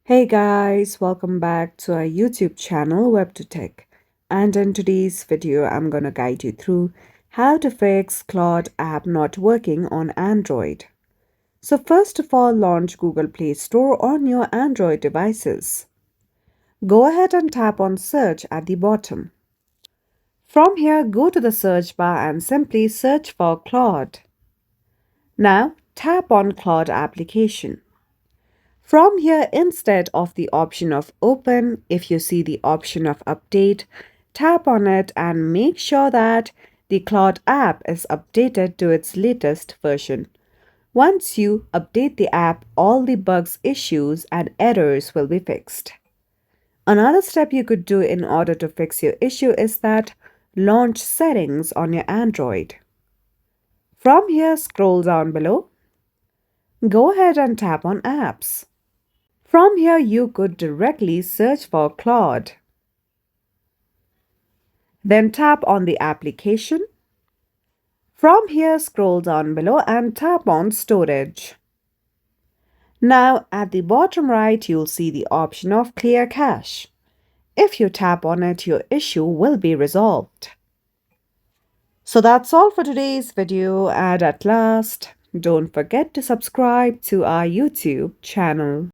Hey guys, welcome back to our YouTube channel WebToTech. And in today's video, I'm going to guide you through how to fix Claude app not working on Android. So first of all, launch Google Play Store on your Android devices. Go ahead and tap on search at the bottom. From here, go to the search bar and simply search for Claude. Now tap on Claude application. From here, instead of the option of open, if you see the option of update, tap on it and make sure that the Claude app is updated to its latest version. Once you update the app, all the bugs, issues, and errors will be fixed. Another step you could do in order to fix your issue is that launch settings on your Android. From here, scroll down below. Go ahead and tap on apps. From here, you could directly search for Claude. Then tap on the application. From here, scroll down below and tap on storage. Now, at the bottom right, you'll see the option of clear cache. If you tap on it, your issue will be resolved. So that's all for today's video, and at last, don't forget to subscribe to our YouTube channel.